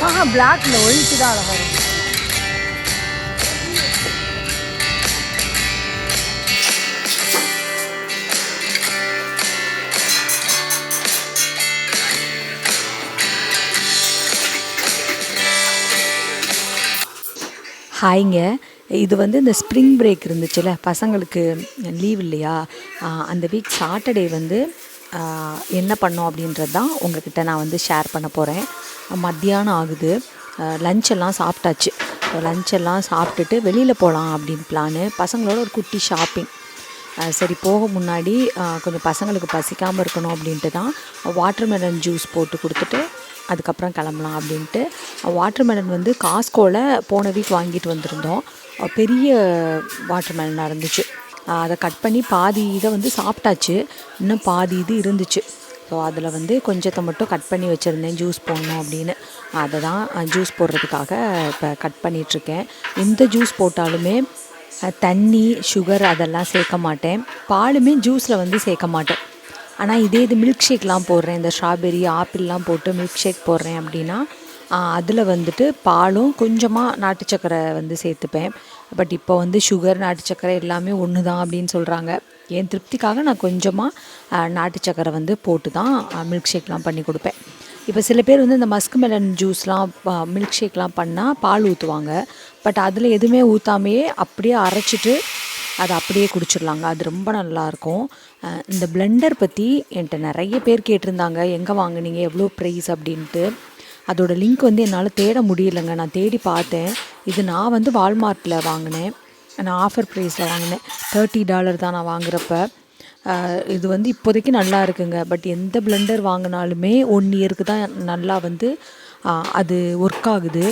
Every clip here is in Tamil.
ஆஹா பிளாக்ல ஒயிட்டு தான் அழகாக இருக்கும். ஹாய்ங்க. இது வந்து இந்த ஸ்ப்ரிங் பிரேக் இருந்துச்சுல்ல, பசங்களுக்கு லீவ் இல்லையா, அந்த வீக் சாட்டர்டே வந்து என்ன பண்ணோம் அப்படின்றது தான் உங்ககிட்ட நான் வந்து ஷேர் பண்ண போகிறேன். மத்தியானம் ஆகுது, லஞ்செல்லாம் சாப்பிட்டாச்சு. லஞ்செல்லாம் சாப்பிட்டுட்டு வெளியில் போகலாம் அப்படின்னு பிளானு. பசங்களோட ஒரு குட்டி ஷாப்பிங். சரி போக முன்னாடி கொஞ்சம் பசங்களுக்கு பசிக்காமல் இருக்கணும் அப்படின்ட்டு தான் வாட்டர்மெலன் ஜூஸ் போட்டு கொடுத்துட்டு அதுக்கப்புறம் கிளம்பலாம் அப்படின்ட்டு. வாட்டர்மெலன் வந்து காஸ்கோவில் போன வீக் வாங்கிட்டு வந்திருந்தோம். பெரிய வாட்டர்மெலனாக இருந்துச்சு. அதை கட் பண்ணி பாதி இதை வந்து சாப்பிட்டாச்சு, இன்னும் பாதி இது இருந்துச்சு. ஸோ அதில் வந்து கொஞ்சத்தை மட்டும் கட் பண்ணி வச்சுருந்தேன் ஜூஸ் போடணும் அப்படின்னு. அதை தான் ஜூஸ் போடுறதுக்காக இப்போ கட் பண்ணிகிட்ருக்கேன். எந்த ஜூஸ் போட்டாலுமே தண்ணி, சுகர் அதெல்லாம் சேர்க்க மாட்டேன். பாலுமே ஜூஸில் வந்து சேர்க்க மாட்டேன். ஆனால் இது மில்க் ஷேக்லாம் போடுறேன், இந்த ஸ்ட்ராபெரி ஆப்பிள்லாம் போட்டு மில்க் ஷேக் போடுறேன் அப்படின்னா அதில் வந்துட்டு பாலும் கொஞ்சமாக நாட்டு சக்கரை வந்து சேர்த்துப்பேன். பட் இப்போ வந்து சுகர் நாட்டு சக்கரை எல்லாமே ஒன்று தான் அப்படின்னு சொல்கிறாங்க. என் திருப்திக்காக நான் கொஞ்சமாக நாட்டு சக்கரை வந்து போட்டு தான் மில்க் ஷேக்லாம் பண்ணி கொடுப்பேன். இப்போ சில பேர் வந்து இந்த மஸ்க் மெலன் ஜூஸ்லாம் மில்க் ஷேக்லாம் பண்ணால் பால் ஊற்றுவாங்க. பட் அதில் எதுவுமே ஊற்றாமையே அப்படியே அரைச்சிட்டு அதை அப்படியே குடிச்சிடலாங்க. அது ரொம்ப நல்லாயிருக்கும். இந்த பிளெண்டர் பற்றி என்கிட்ட நிறைய பேர் கேட்டிருந்தாங்க, எங்கே வாங்குனீங்க, எவ்வளோ ப்ரைஸ் அப்படின்ட்டு. அதோட லிங்க் வந்து என்னால் தேட முடியலைங்க. நான் தேடி பார்த்தேன். இது நான் வந்து வால்மார்ட்டில் வாங்கினேன். நான் ஆஃபர் ப்ரைஸில் வாங்கினேன். $30 தான் நான் வாங்குகிறப்ப. இது வந்து இப்போதைக்கு நல்லா இருக்குங்க. பட் எந்த பிளெண்டர் வாங்கினாலுமே 1 இயருக்கு தான் நல்லா வந்து அது ஒர்க் ஆகுது.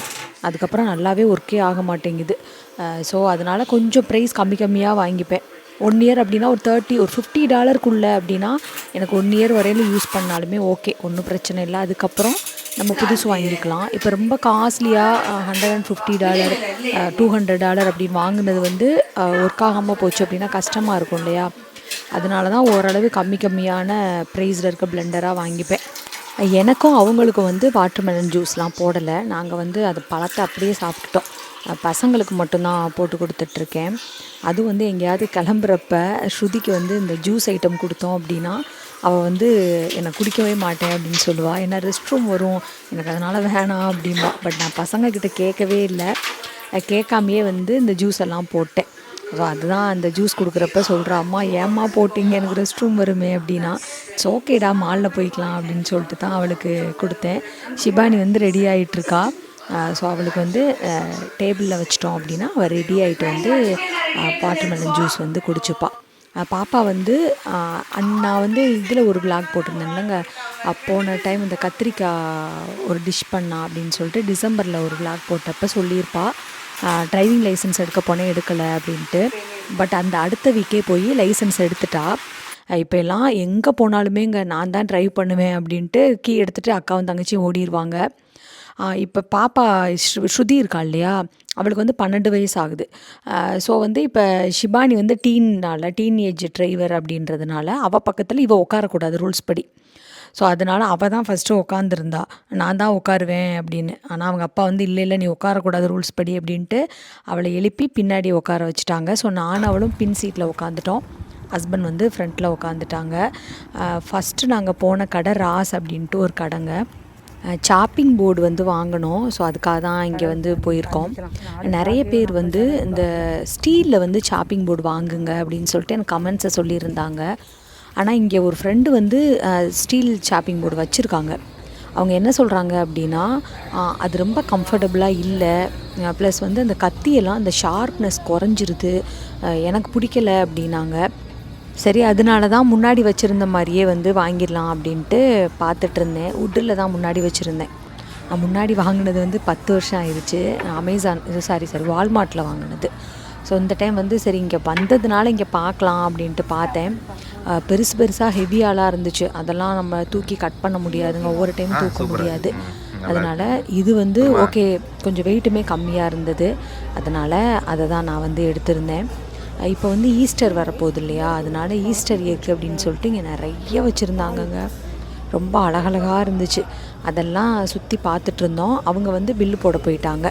அதுக்கப்புறம் நல்லாவே ஒர்க்கே ஆக மாட்டேங்குது. ஸோ அதனால் கொஞ்சம் ப்ரைஸ் கம்மியாக வாங்கிப்பேன். 1 இயர் அப்படின்னா ஒரு $50 அப்படின்னா எனக்கு 1 இயர் வரையிலும் யூஸ் பண்ணாலுமே ஓகே, ஒன்றும் பிரச்சனை இல்லை. அதுக்கப்புறம் நம்ம புதுசு வாங்கிக்கலாம். இப்போ ரொம்ப காஸ்ட்லியாக $150 $200 அப்படின்னு வாங்கினது வந்து ஒர்க் ஆகாமல் போச்சு அப்படின்னா கஷ்டமாக இருக்கும் இல்லையா. அதனால தான் ஓரளவு கம்மியான ப்ரைஸில் இருக்க பிளெண்டராக வாங்கிப்பேன். எனக்கும் அவங்களுக்கும் வந்து வாட்டர்மெலன் ஜூஸ்லாம் போடலை. நாங்கள் வந்து அது பழத்தை அப்படியே சாப்பிட்டுட்டோம். பசங்களுக்கு மட்டும்தான் போட்டு கொடுத்துட்ருக்கேன். அதுவும் வந்து எங்கேயாவது கிளம்புறப்ப ஸ்ருதிக்கு வந்து இந்த ஜூஸ் ஐட்டம் கொடுத்தோம் அப்படின்னா அவள் வந்து என்னை குடிக்கவே மாட்டேன் அப்படின்னு சொல்லுவாள். ஏன்னா ரெஸ்ட் ரூம் வரும், எனக்கு அதனால் வேணாம் அப்படின்பா. பட் நான் பசங்கக்கிட்ட கேட்கவே இல்லை. கேட்காமையே வந்து இந்த ஜூஸ் எல்லாம் போட்டேன். ஸோ அதுதான் அந்த ஜூஸ் கொடுக்குறப்ப சொல்கிறா, அம்மா ஏம்மா போட்டிங்க, எனக்கு ரெஸ்ட் ரூம் வருமே அப்படின்னா. இட்ஸ் ஓகேடா, மாலில் போய்க்கலாம் அப்படின்னு சொல்லிட்டு தான் அவளுக்கு கொடுத்தேன். ஷிபானி வந்து ரெடி ஆகிட்டுருக்கா. ஸோ அவளுக்கு வந்து டேபிளில் வச்சிட்டோம் அப்படின்னா அவள் ரெடி ஆகிட்டு வந்து வாட்டர்மெலன் ஜூஸ் வந்து குடிச்சுப்பாள். பாப்பா வந்து நான் வந்து இதில் ஒரு விளாக் போட்டிருந்தேன் இல்லைங்க, போன டைம் இந்த கத்திரிக்காய் ஒரு டிஷ் பண்ணா அப்படின்னு சொல்லிட்டு டிசம்பரில் ஒரு விளாக் போட்டப்போ சொல்லியிருப்பாள், டிரைவிங் லைசன்ஸ் எடுக்க போனேன் எடுக்கலை அப்படின்ட்டு. பட் அந்த அடுத்த வீக்கே போய் லைசன்ஸ் எடுத்துட்டா. இப்போ எல்லாம் எங்கே போனாலுமே இங்கே நான் தான் ட்ரைவ் பண்ணுவேன் அப்படின்ட்டு கீ எடுத்துகிட்டு அக்காவும் தங்கச்சியும் ஓடிடுவாங்க. இப்போ பாப்பா ஸ்ருதி இருக்கா இல்லையா, அவளுக்கு வந்து 12 வயசு ஆகுது. ஸோ வந்து இப்போ ஷிபானி வந்து டீன் ஏஜ் டிரைவர் அப்படின்றதுனால அவள் பக்கத்தில் இவள் உட்காரக்கூடாது ரூல்ஸ் படி. ஸோ அதனால் அவள் தான் ஃபஸ்ட்டு உட்காந்துருந்தா, நான் தான் உட்காருவேன் அப்படின்னு. ஆனால் அவங்க அப்பா வந்து இல்லை நீ உட்காரக்கூடாது ரூல்ஸ் படி அப்படின்ட்டு அவளை எழுப்பி பின்னாடி உட்கார வச்சுட்டாங்க. ஸோ நானும் அவளும் பின் சீட்டில் உட்காந்துட்டோம், ஹஸ்பண்ட் வந்து ஃப்ரண்ட்டில் உட்காந்துட்டாங்க. ஃபஸ்ட்டு நாங்கள் போன கடை ராஸ் அப்படின்ட்டு ஒரு கடைங்க. சாப்பிங் போர்டு வந்து வாங்கினோம். ஸோ அதுக்காக தான் இங்கே வந்து போயிருக்கோம். நிறைய பேர் வந்து இந்த ஸ்டீலில் வந்து சாப்பிங் போர்டு வாங்குங்க அப்படின்னு சொல்லிட்டு எனக்கு கமெண்ட்ஸை சொல்லியிருந்தாங்க. ஆனால் இங்கே ஒரு ஃப்ரெண்டு வந்து ஸ்டீல் சாப்பிங் போர்டு வச்சுருக்காங்க. அவங்க என்ன சொல்கிறாங்க அப்படின்னா அது ரொம்ப கம்ஃபர்டபுளாக இல்லை, ப்ளஸ் வந்து அந்த கத்தியெல்லாம் அந்த ஷார்ப்னஸ் குறைஞ்சிருது, எனக்கு பிடிக்கலை அப்படின்னாங்க. சரி அதனால தான் முன்னாடி வச்சுருந்த மாதிரியே வந்து வாங்கிடலாம் அப்படின்ட்டு பார்த்துட்டு இருந்தேன். உட்டில் தான் முன்னாடி வச்சுருந்தேன். நான் முன்னாடி வாங்கினது வந்து 10 வருஷம் ஆயிடுச்சு. வால்மார்ட்டில் வாங்கினது. ஸோ இந்த டைம் வந்து சரி இங்கே வந்ததுனால இங்கே பார்க்கலாம் அப்படின்ட்டு பார்த்தேன். பெருசாக ஹெவியாலாம் இருந்துச்சு, அதெல்லாம் நம்ம தூக்கி கட் பண்ண முடியாதுங்க, ஒவ்வொரு டைம் தூக்க முடியாது. அதனால் இது வந்து ஓகே, கொஞ்சம் வெயிட்டுமே கம்மியாக இருந்தது, அதனால் அதை தான் நான் வந்து எடுத்திருந்தேன். இப்போ வந்து ஈஸ்டர் வரப்போகுது இல்லையா, அதனால் ஈஸ்டர் எக் அப்படின்னு சொல்லிட்டு இங்கே நிறைய வச்சுருந்தாங்கங்க. ரொம்ப அழகழகாக இருந்துச்சு. அதெல்லாம் சுற்றி பார்த்துட்டு இருந்தோம். அவங்க வந்து பில்லு போட போயிட்டாங்க.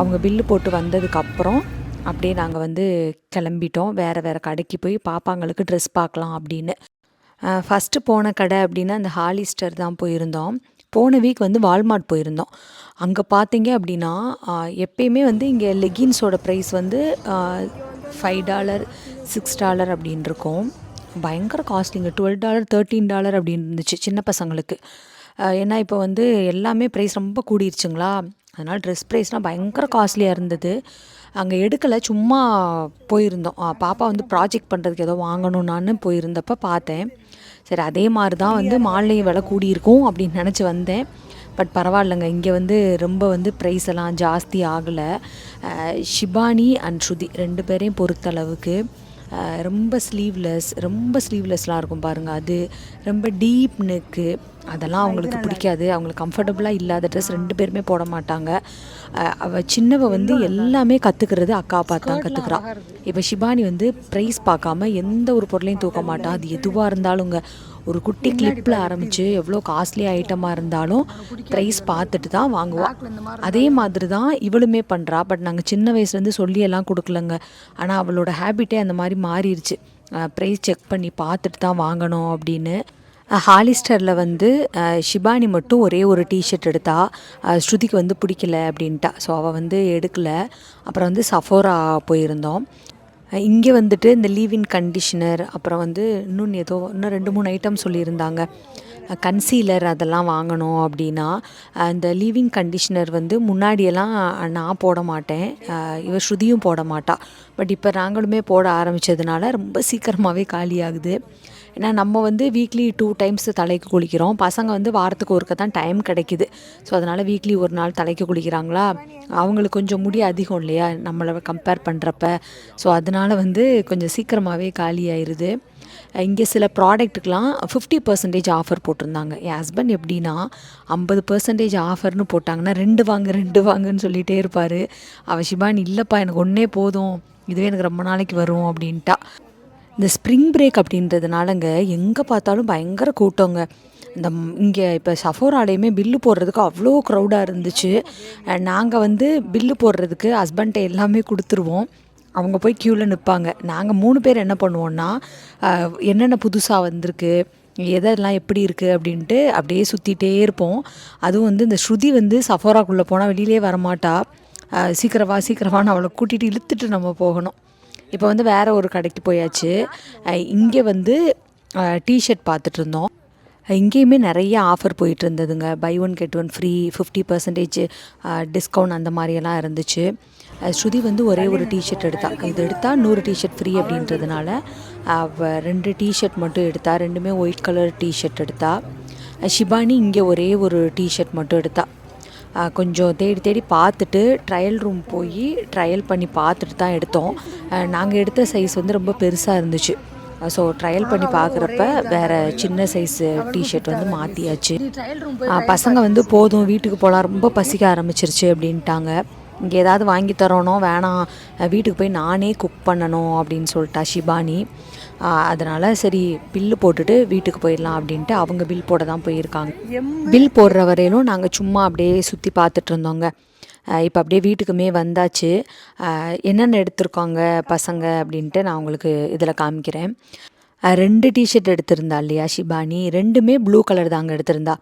அவங்க பில்லு போட்டு வந்ததுக்கப்புறம் அப்படியே நாங்கள் வந்து கிளம்பிட்டோம். வேறு வேறு கடைக்கு போய் பாப்பாங்களுக்கு ட்ரெஸ் பார்க்கலாம் அப்படின்னு. ஃபஸ்ட்டு போன கடை அப்படின்னா அந்த ஹாலிஸ்டர் தான் போயிருந்தோம். போன வீக் வந்து வால்மார்ட் போயிருந்தோம். அங்கே பார்த்தீங்க அப்படின்னா எப்பயுமே வந்து இங்கே லெகின்ஸோட ப்ரைஸ் வந்து $5 $6 அப்படின்னு இருக்கும். பயங்கர காஸ்ட்லிங்க. $12 $13 அப்படின்னு இருந்துச்சு சின்ன பசங்களுக்கு. ஏன்னா இப்போ வந்து எல்லாமே ப்ரைஸ் ரொம்ப கூடிருச்சுங்களா, அதனால் ட்ரெஸ் ப்ரைஸ்லாம் பயங்கர காஸ்ட்லியாக இருந்தது. அங்கே எடுக்கலை, சும்மா போயிருந்தோம். பாப்பா வந்து ப்ராஜெக்ட் பண்ணுறதுக்கு ஏதோ வாங்கணுன்னான்னு போயிருந்தப்போ பார்த்தேன். சரி அதே மாதிரி தான் வந்து மால்லையும் விலை கூடியிருக்கும் அப்படின்னு நினச்சி வந்தேன். பட் பரவாயில்லைங்க, இங்கே வந்து ரொம்ப வந்து ப்ரைஸ் எல்லாம் ஜாஸ்தி ஆகலை. ஷிபானி அண்ட் ஸ்ருதி 2 பேரையும் பொறுத்தளவுக்கு ரொம்ப ஸ்லீவ்லெஸ்லாம் இருக்கும் பாருங்கள். அது ரொம்ப டீப் நெக்கு, அதெல்லாம் அவங்களுக்கு பிடிக்காது. அவங்களுக்கு கம்ஃபர்டபுளாக இல்லாத ட்ரெஸ் 2 பேருமே போட மாட்டாங்க. சின்னவ வந்து எல்லாமே கற்றுக்கிறது அக்கா பார்த்து தான் கற்றுக்குறான். இப்போ ஷிபானி வந்து ப்ரைஸ் பார்க்காம எந்த ஒரு பொருளையும் தூக்க மாட்டா. அது எதுவாக இருந்தாலுங்க, ஒரு குட்டி கிளிப்பில் ஆரம்பித்து எவ்வளோ காஸ்ட்லி ஐட்டமாக இருந்தாலும் ப்ரைஸ் பார்த்துட்டு தான் வாங்குவாள். அதே மாதிரி தான் இவளுமே பண்ணுறா. பட் நாங்கள் சின்ன வயசுலேருந்து சொல்லியெல்லாம் கொடுக்கலங்க. ஆனால் அவளோட ஹேபிட்டே அந்த மாதிரி மாறிடுச்சு. ப்ரைஸ் செக் பண்ணி பார்த்துட்டு தான் வாங்கணும் அப்படின்னு. ஹாலிஸ்டரில் வந்து ஷிபானி மட்டும் ஒரே ஒரு டிஷர்ட் எடுத்தா. ஸ்ருதிக்கு வந்து பிடிக்கல அப்படின்ட்டா. ஸோ அவள் வந்து எடுக்கலை. அப்புறம் வந்து சஃபோரா போயிருந்தோம். இங்கே வந்துட்டு இந்த லீவ்-இன் கண்டிஷனர், அப்புறம் வந்து இன்னும் 2-3 ஐட்டம் சொல்லியிருந்தாங்க. கன்சீலர் அதெல்லாம் வாங்கணும் அப்படின்னா. இந்த லீவ்-இன் கண்டிஷனர் வந்து முன்னாடியெல்லாம் நான் போட மாட்டேன், இவ ஸ்ருதியும் போட மாட்டா. பட் இப்போ நாங்களுமே போட ஆரம்பித்ததுனால ரொம்ப சீக்கிரமாகவே காலியாகுது. ஏன்னா நம்ம வந்து வீக்லி 2 டைம்ஸ் தலைக்கு குளிக்கிறோம். பசங்க வந்து வாரத்துக்கு ஒருக்க தான் டைம் கிடைக்கிது. ஸோ அதனால் வீக்லி ஒரு நாள் தலைக்கு குளிக்கிறாங்களா, அவங்களுக்கு கொஞ்சம் முடி அதிகம் இல்லையா நம்மளை கம்பேர் பண்ணுறப்ப. ஸோ அதனால் வந்து கொஞ்சம் சீக்கிரமாகவே காலி ஆயிடுது. இங்கே சில ப்ராடக்ட்டுக்கெலாம் 50% ஆஃபர் போட்டிருந்தாங்க. என் ஹஸ்பண்ட் எப்படின்னா 50% ஆஃபர்னு போட்டாங்கன்னா 2 வாங்க 2 வாங்கன்னு சொல்லிகிட்டே இருப்பார். அவள் ஷிபானி இல்லைப்பா எனக்கு ஒன்றே போதும், இதுவே எனக்கு ரொம்ப நாளைக்கு வரும் அப்படின்ட்டா. இந்த ஸ்ப்ரிங் பிரேக் அப்படின்றதுனாலங்க எங்கே பார்த்தாலும் பயங்கர கூட்டங்க. இங்கே இப்போ சஃபோராலேயுமே பில்லு போடுறதுக்கு அவ்வளோ க்ரௌடாக இருந்துச்சு. நாங்கள் வந்து பில்லு போடுறதுக்கு ஹஸ்பண்ட்டை எல்லாமே கொடுத்துருவோம். அவங்க போய் க்யூவில் நிற்பாங்க. நாங்கள் 3 பேர் என்ன பண்ணுவோன்னா, என்னென்ன புதுசாக வந்திருக்கு, எதெல்லாம் எப்படி இருக்குது அப்படின்ட்டு அப்படியே சுற்றிட்டே இருப்போம். அதுவும் வந்து இந்த ஸ்ருதி வந்து சஃபோராக்குள்ளே போனால் வெளியிலே வரமாட்டா. சீக்கிரவான்னு அவளை கூட்டிகிட்டு இழுத்துட்டு நம்ம போகணும். இப்போ வந்து வேறு ஒரு கடைக்கு போயாச்சு. இங்கே வந்து டிஷர்ட் பார்த்துட்டு இருந்தோம். இங்கேயுமே நிறைய ஆஃபர் போயிட்டு இருந்ததுங்க. பை 1 get 1 ஃப்ரீ, 50% டிஸ்கவுண்ட் அந்த மாதிரியெல்லாம் இருந்துச்சு. ஸ்ருதி வந்து ஒரே ஒரு டிஷர்ட் எடுத்தா. இது எடுத்தால் 100 டிஷர்ட் ஃப்ரீ அப்படின்றதுனால 2 டிஷர்ட் மட்டும் எடுத்தா. 2மே ஒயிட் கலர் டிஷர்ட் எடுத்தா. ஷிபானி இங்கே ஒரே ஒரு டிஷர்ட் மட்டும் எடுத்தா. கொஞ்சம் தேடி பார்த்துட்டு ட்ரையல் ரூம் போய் ட்ரையல் பண்ணி பார்த்துட்டு தான் எடுத்தோம். நாங்கள் எடுத்த சைஸ் வந்து ரொம்ப பெருசாக இருந்துச்சு. ஸோ ட்ரையல் பண்ணி பார்க்குறப்ப வேறு சின்ன சைஸு டிஷர்ட் வந்து மாற்றியாச்சு. பசங்க வந்து போதும் வீட்டுக்கு போகலாம், ரொம்ப பசிக்க ஆரம்பிச்சிருச்சு அப்படின்ட்டாங்க. இங்கே ஏதாவது வாங்கி தரோனோ வேணாம், வீட்டுக்கு போய் நானே குக் பண்ணணும் அப்படின்னு சொல்லிட்டா ஷிபானி. அதனால் சரி பில்லு போட்டுட்டு வீட்டுக்கு போயிடலாம் அப்படின்ட்டு அவங்க பில் போட தான் போயிருக்காங்க. பில் போடுற வரையிலும் நாங்கள் சும்மா அப்படியே சுற்றி பார்த்துட்டு இருந்தோங்க. இப்போ அப்படியே வீட்டுக்குமே வந்தாச்சு. என்னென்ன எடுத்திருக்காங்க பசங்க அப்படின்ட்டு நான் உங்களுக்கு இதில் காமிக்கிறேன். 2 டிஷர்ட் எடுத்திருந்தா இல்லையா ஷிபானி, 2மே ப்ளூ கலர் தாங்க எடுத்திருந்தா.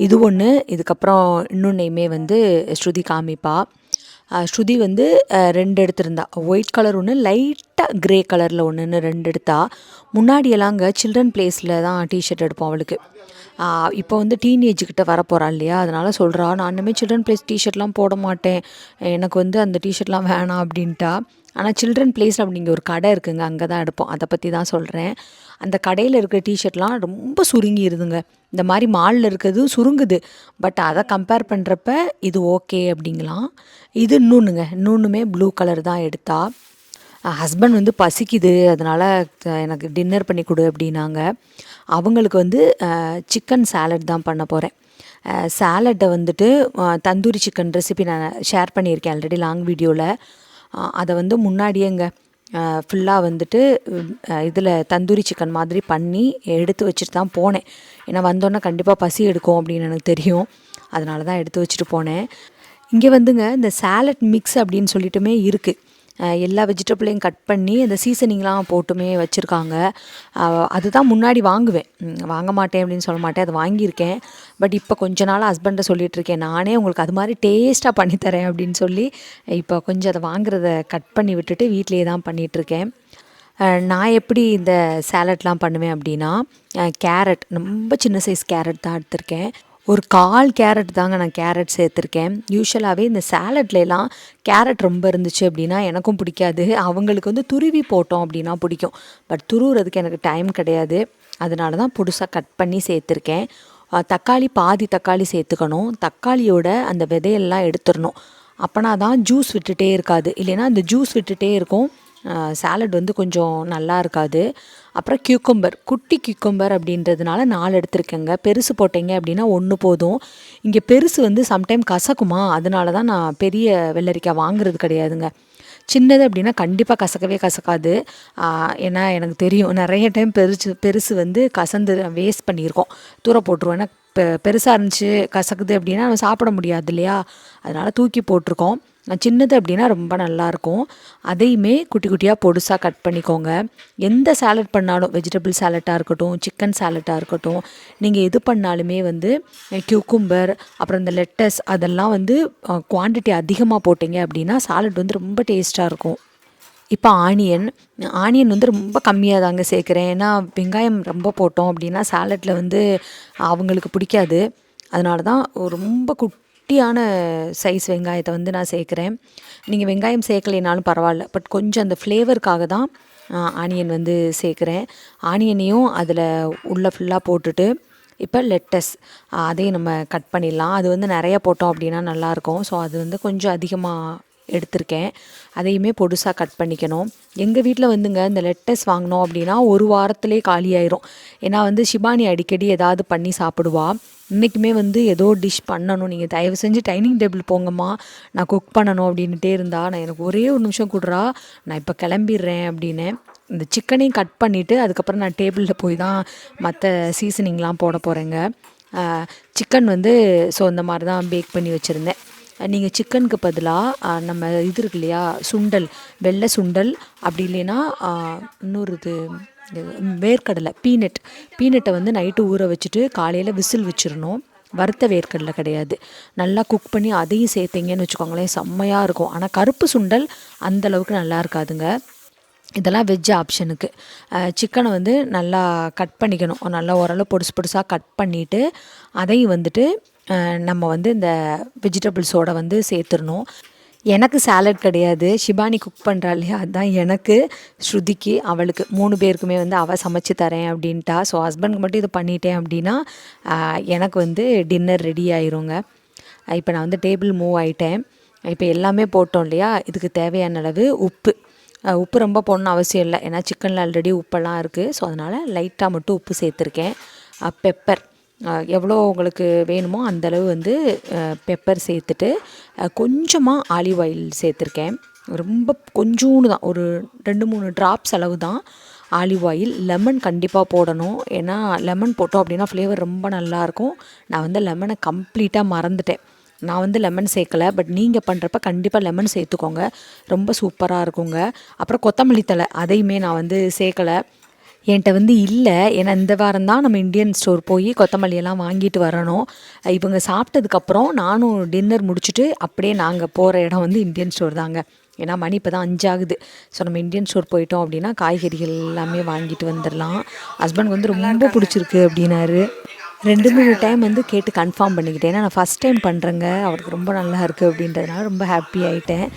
இது ஒன்று, இதுக்கப்புறம் இன்னொன்னையுமே வந்து ஸ்ருதி காமிப்பா. ஸ்ருதி வந்து 2 எடுத்திருந்தா. ஒயிட் கலர் ஒன்று, லைட்டாக க்ரே கலரில் ஒன்றுன்னு 2 எடுத்தா. முன்னாடியெல்லாங்க சில்ட்ரன் பிளேஸில் தான் டிஷர்ட் எடுப்போம் அவளுக்கு. இப்போ வந்து டீனேஜுக்கிட்ட வரப்போகிறா இல்லையா, அதனால் சொல்கிறா நான் இனிமேல் சில்ட்ரன் பிளேஸ் டிஷர்ட்லாம் போட மாட்டேன், எனக்கு வந்து அந்த டிஷர்ட்லாம் வேணாம் அப்படின்ட்டா. ஆனால் சில்ட்ரன் பிளேஸ் அப்படிங்கிற ஒரு கடை இருக்குங்க, அங்கே தான் எடுப்போம். அதை பற்றி தான் சொல்கிறேன். அந்த கடையில் இருக்கிற டிஷர்ட்லாம் ரொம்ப சுருங்கி இருதுங்க. இந்த மாதிரி மாலில் இருக்கிறது சுருங்குது, பட் அதை கம்பேர் பண்ணுறப்ப இது ஓகே அப்படிங்கலாம். இது இன்னொன்றுமே ப்ளூ கலர் தான் எடுத்தா. ஹஸ்பண்ட் வந்து பசிக்குது, அதனால் எனக்கு டின்னர் பண்ணி கொடு அப்படின்னாங்க. அவங்களுக்கு வந்து சிக்கன் சாலட் தான் பண்ண போகிறேன். சாலட்டை வந்துட்டு தந்தூரி சிக்கன் ரெசிபி நான் ஷேர் பண்ணியிருக்கேன் ஆல்ரெடி லாங் வீடியோவில். அதை வந்து முன்னாடியேங்க ஃபுல்லாக வந்துட்டு இதில் தந்தூரி சிக்கன் மாதிரி பண்ணி எடுத்து வச்சுட்டு தான் போனேன். ஏன்னா வந்தோன்னே கண்டிப்பாக பசி எடுக்கும் அப்படின்னு எனக்கு தெரியும். அதனால தான் எடுத்து வச்சுட்டு போனேன். இங்கே வந்துங்க இந்த சாலட் மிக்ஸ் அப்படின்னு சொல்லிட்டுமே இருக்குது. எல்லா வெஜிடபிளையும் கட் பண்ணி அந்த சீசனிங்லாம் போட்டுமே வச்சுருக்காங்க. அதுதான் முன்னாடி வாங்குவேன். வாங்க மாட்டேன் அப்படின்னு சொல்ல மாட்டேன், அது வாங்கியிருக்கேன். பட் இப்போ கொஞ்ச நாள் ஹஸ்பண்ட்டை சொல்லிகிட்ருக்கேன், நானே உங்களுக்கு அது மாதிரி டேஸ்ட்டாக பண்ணித்தரேன் அப்படின்னு சொல்லி இப்போ கொஞ்சம் அதை வாங்குறத கட் பண்ணி விட்டுட்டு வீட்டிலேயே தான் பண்ணிகிட்ருக்கேன். நான் எப்படி இந்த சாலட்லாம் பண்ணுவேன் அப்படின்னா, கேரட் ரொம்ப சின்ன சைஸ் கேரட் தான் எடுத்திருக்கேன். ஒரு 1/4 கேரட் தாங்க நான் கேரட் சேர்த்துருக்கேன். யூஷுவலாகவே இந்த சாலட்லலாம் கேரட் ரொம்ப இருந்துச்சு அப்படின்னா எனக்கும் பிடிக்காது. அவங்களுக்கு வந்து துருவி போட்டோம் அப்படின்னா பிடிக்கும். பட் துருவுறதுக்கு எனக்கு டைம் கிடையாது. அதனால தான் பொடுசாக கட் பண்ணி சேர்த்துருக்கேன். தக்காளி பாதி தக்காளி சேர்த்துக்கணும். தக்காளியோட அந்த விதையெல்லாம் எடுத்துடணும். அப்போனா தான் ஜூஸ் விட்டுட்டே இருக்காது. இல்லைன்னா அந்த ஜூஸ் விட்டுட்டே இருக்கும், சாலட் வந்து கொஞ்சம் நல்லா இருக்காது. அப்புறம் கியூக்கம்பர், குட்டி கியூக்கம்பர் அப்படின்றதுனால 4 எடுத்திருக்கேங்க. பெருசு போட்டீங்க அப்படின்னா 1 போதும். இங்கே பெருசு வந்து சம்டைம் கசக்குமா, அதனால தான் நான் பெரிய வெள்ளரிக்காய் வாங்குறது கிடையாதுங்க. சின்னது அப்படின்னா கண்டிப்பாக கசக்கவே கசக்காது. ஏன்னா எனக்கு தெரியும், நிறைய டைம் பெருசு வந்து கசந்து வேஸ்ட் பண்ணியிருக்கோம், தூர போட்டுருவோம். ஏன்னா பெருசாக இருந்துச்சு கசக்குது அப்படின்னா நம்ம சாப்பிட முடியாது இல்லையா, அதனால் தூக்கி போட்டிருக்கோம். சின்னது அப்படின்னா ரொம்ப நல்லாயிருக்கும். அதையுமே குட்டி குட்டியாக பொடுசாக கட் பண்ணிக்கோங்க. எந்த சாலட் பண்ணாலும், வெஜிடபிள் சாலட்டாக இருக்கட்டும், சிக்கன் சாலட்டாக இருக்கட்டும், நீங்கள் எது பண்ணாலுமே வந்து கியூக்கும்பர் அப்புறம் இந்த லெட்டஸ் அதெல்லாம் வந்து குவான்டிட்டி அதிகமாக போட்டிங்க அப்படின்னா சாலட் வந்து ரொம்ப டேஸ்ட்டாக இருக்கும். இப்போ ஆனியன் வந்து ரொம்ப கம்மியாக தாங்க சேர்க்குறேன். ஏன்னா வெங்காயம் ரொம்ப போட்டோம் அப்படின்னா சாலட்டில் வந்து அவங்களுக்கு பிடிக்காது. அதனால தான் ரொம்ப குட்டியான சைஸ் வெங்காயத்தை வந்து நான் சேர்க்குறேன். நீங்கள் வெங்காயம் சேர்க்கலைனாலும் பரவாயில்ல, பட் கொஞ்சம் அந்த ஃப்ளேவருக்காக தான் ஆனியன் வந்து சேர்க்குறேன். ஆனியனையும் அதில் உள்ளே ஃபுல்லாக போட்டுட்டு இப்போ லெட்டஸ் அதையும் நம்ம கட் பண்ணிடலாம். அது வந்து நிறையா போட்டோம் அப்படின்னா நல்லாயிருக்கும். ஸோ அது வந்து கொஞ்சம் அதிகமாக எடுத்திருக்கேன். அதையுமே பொடுசாக கட் பண்ணிக்கணும். எங்கள் வீட்டில் வந்துங்க இந்த லெட்டஸ் வாங்கினோம் அப்படின்னா 1 வாரத்துலேயே காலியாயிரும். ஏன்னா வந்து ஷிபானி அடிக்கடி ஏதாவது பண்ணி சாப்பிடுவா. இன்றைக்குமே வந்து ஏதோ டிஷ் பண்ணணும், நீங்கள் தயவு செஞ்சு டைனிங் டேபிள் போங்கம்மா, நான் குக் பண்ணணும் அப்படின்ட்டே இருந்தா. நான் எனக்கு ஒரே ஒரு நிமிஷம் கொடுறா, நான் இப்போ கிளம்பிடுறேன் அப்படின்னு. இந்த சிக்கனையும் கட் பண்ணிவிட்டு அதுக்கப்புறம் நான் டேபிளில் போய் தான் மற்ற சீசனிங்லாம் போட போகிறேங்க. சிக்கன் வந்து ஸோ இந்த மாதிரி தான் பேக் பண்ணி வச்சுருந்தேன். நீங்கள் சிக்கனுக்கு பதிலாக நம்ம இது இருக்கு இல்லையா, சுண்டல், வெள்ளை சுண்டல், அப்படி இல்லைன்னா இன்னொரு இது வேர்க்கடலை, பீனட்டை வந்து நைட்டு ஊற வச்சுட்டு காலையில் விசில் வச்சிடணும். வறுத்த வேர்க்கடலை கிடையாது. நல்லா குக் பண்ணி அதையும் சேர்த்திங்கன்னு வச்சுக்கோங்களேன், செம்மையாக இருக்கும். ஆனால் கருப்பு சுண்டல் அந்தளவுக்கு நல்லா இருக்காதுங்க. இதெல்லாம் வெஜ் ஆப்ஷனுக்கு. சிக்கனை வந்து நல்லா கட் பண்ணிக்கணும். நல்லா ஓரளவு பொடுசாக கட் பண்ணிவிட்டு அதையும் வந்துட்டு நம்ம வந்து இந்த வெஜிடபிள்ஸோடு வந்து சேர்த்துடணும். எனக்கு சாலட் கிடையாது, ஷிபானி குக் பண்ணுறா இல்லையா, அதுதான் எனக்கு, ஸ்ருதிக்கு, அவளுக்கு 3 பேருக்குமே வந்து அவள் சமைச்சு தரேன் அப்படின்ட்டா. ஸோ ஹஸ்பண்டுக்கு மட்டும் இது பண்ணிட்டேன் அப்படின்னா எனக்கு வந்து டின்னர் ரெடி ஆயிருங்க. இப்போ நான் வந்து டேபிள் மூவ் ஆகிட்டேன். இப்போ எல்லாமே போட்டோம் இல்லையா, இதுக்கு தேவையான அளவு உப்பு ரொம்ப போடணும்னு அவசியம் இல்லை, ஏன்னா சிக்கனில் ஆல்ரெடி உப்பெல்லாம் இருக்குது. ஸோ அதனால் லைட்டாக மட்டும் உப்பு சேர்த்துருக்கேன். பெப்பர் எவ்வளோ உங்களுக்கு வேணுமோ அந்தளவு வந்து பெப்பர் சேர்த்துட்டு கொஞ்சமாக ஆலிவ் ஆயில் சேர்த்துருக்கேன். ரொம்ப கொஞ்சோண்டு தான், ஒரு 2-3 ட்ராப்ஸ் அளவு தான் ஆலிவ் ஆயில். லெமன் கண்டிப்பாக போடணும், ஏன்னா லெமன் போட்டோம் அப்படின்னா ஃப்ளேவர் ரொம்ப நல்லாயிருக்கும். நான் வந்து லெமனை கம்ப்ளீட்டாக மறந்துட்டேன். நான் வந்து லெமன் சேர்க்கலை, பட் நீங்கள் பண்ணுறப்ப கண்டிப்பாக லெமன் சேர்த்துக்கோங்க, ரொம்ப சூப்பராக இருக்குங்க. அப்புறம் கொத்தமல்லி தழை, அதையுமே நான் வந்து சேர்க்கலை, என்கிட்ட வந்து இல்லை. ஏன்னா இந்த வாரம் தான் நம்ம இந்தியன் ஸ்டோர் போய் கொத்தமல்லியெல்லாம் வாங்கிட்டு வரணும். இவங்க சாப்பிட்டதுக்கப்புறம் நானும் டின்னர் முடிச்சுட்டு அப்படியே நாங்கள் போகிற இடம் வந்து இந்தியன் ஸ்டோர் தாங்க. ஏன்னா மணி இப்போ தான் 5 ஆகுது. ஸோ நம்ம இந்தியன் ஸ்டோர் போயிட்டோம் அப்படின்னா காய்கறிகள் எல்லாமே வாங்கிட்டு வந்துடலாம். ஹஸ்பண்ட் வந்து ரொம்ப பிடிச்சிருக்கு அப்படின்னாரு. 2-3 டைம் வந்து கேட்டு கன்ஃபார்ம் பண்ணிக்கிட்டேன். ஏன்னா நான் ஃபஸ்ட் டைம் பண்ணுறேங்க, அவருக்கு ரொம்ப நல்லா இருக்குது அப்படின்றதுனால ரொம்ப ஹாப்பி ஆகிட்டேன்.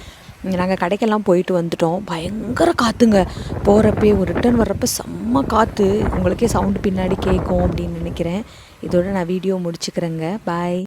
நாங்கள் கடைக்கெல்லாம் போயிட்டு வந்துட்டோம். பயங்கர காற்றுங்க, போகிறப்பே ஒரு ரிட்டர்ன் வர்றப்போ செம்ம காற்று. உங்களுக்கே சவுண்டு பின்னாடி கேட்கும் அப்படின்னு நினைக்கிறேன். இதோட நான் வீடியோ முடிச்சுக்கிறேங்க. பாய்.